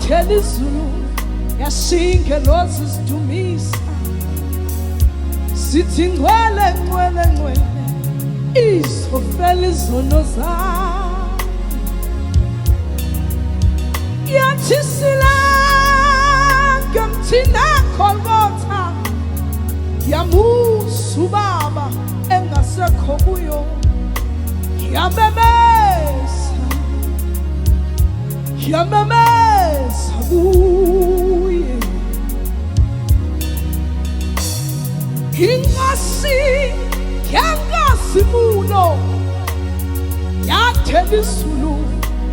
yathela izulu yashinge lozidumisa sithi ngcwele ngcwele ngcwele izofela izono zami yathi silanga mthina Golgotha yamusa ubaba engasekho kuyo yamemeza kuye ingasi yangasimulo yathela izulu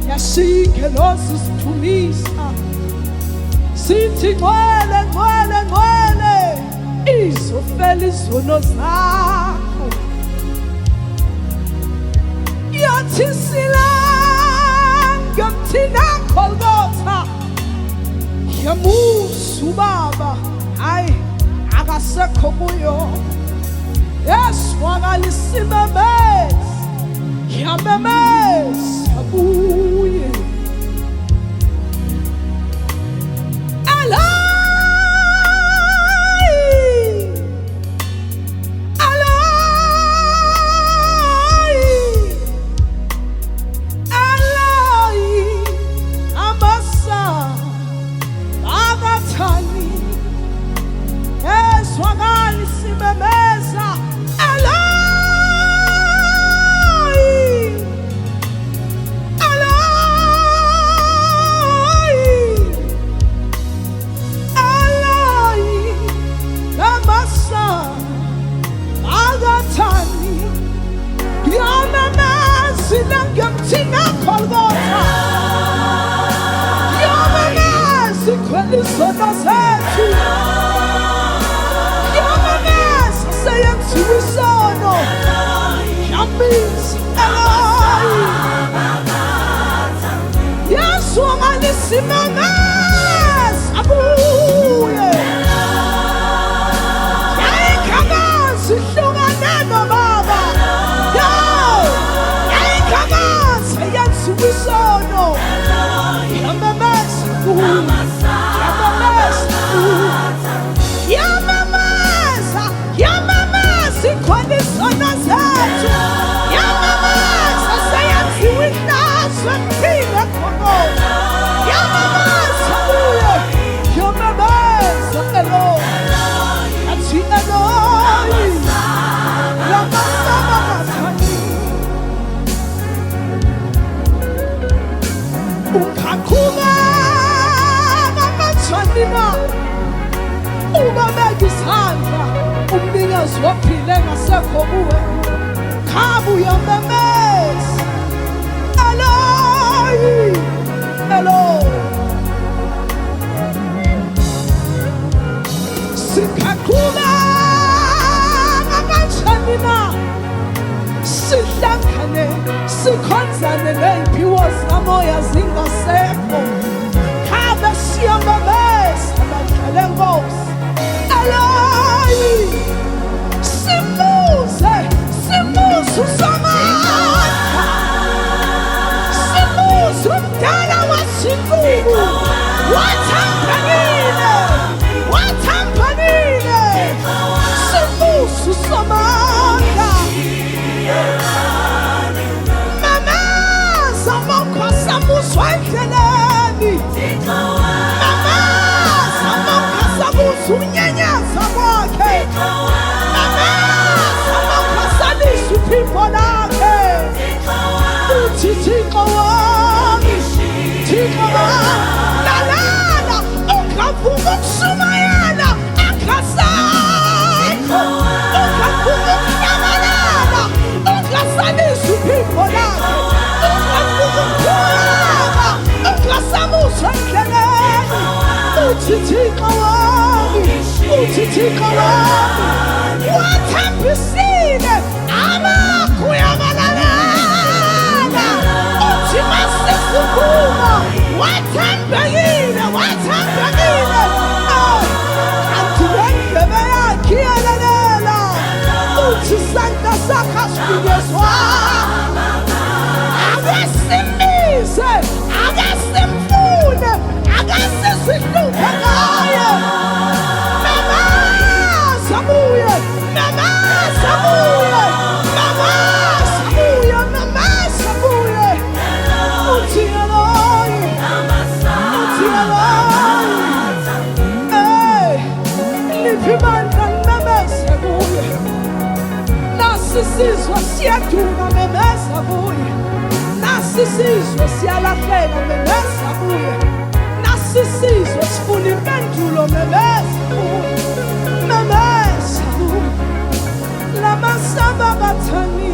yashinge lozidumisa sithi ngcwele ngcwele ngcwele izofela izono zakho yathi silanga mthina Golgotha yamusa ubaba hayi akasekho kuyo yeswakala isimemeza yamemeza kuye izono zethu yamemeza seyenziwe isono yamisa Yesu angalisimemeza abuye yayikhamasi ihlukane nobaba yayikhamasi seyenziwe isono yamemeza kuye yamamasa ikhona izono zethu yamamasa seyenziwe ihlazo emphile khona yamamasa kuye yamamasa Eloyi athi Eloyi lamasabakathani ungakhubeka mathanina ubabeka isandla umnikazi waphile ngasekho kuwe khaba uyamemeza Eloyi Eloyi singakhubeka kanjani sihlangane sikhonzane ney'mphiwo zikamoya zingasekho khaba siyamemeza badlala enkosi Eloyi simuze uSamandla simuze umdala wasingubu wathambanile simuze uSamandla mameza amakhosi amuswa endleleni mameza amakhosi amuswa unyanyaza kwakhe mameza amakhosi alisa uphimbo lakhe uthi Thixo wami lalala ungavuka ukushumayela akasekho ungavuka ukunyamalala ungasalisa uphimbo lakhe ungavuka ukukhuleka ungasamuswa endleleni uthi Thixo wami wathembisile amakho uyamalalala uthi masesukuma wathembekile kanti lendlebe yakhe iyalalela uthi isandla sakhe asifinyezwa akasimize akasimfune Nipimanda memesa kuye nasisizwe siyaduka memesa kuye nasisizwe siyalahleka memesa kuye nasisizwe sifuna impendulo memesa kuye memesa kuye lamasaba bathani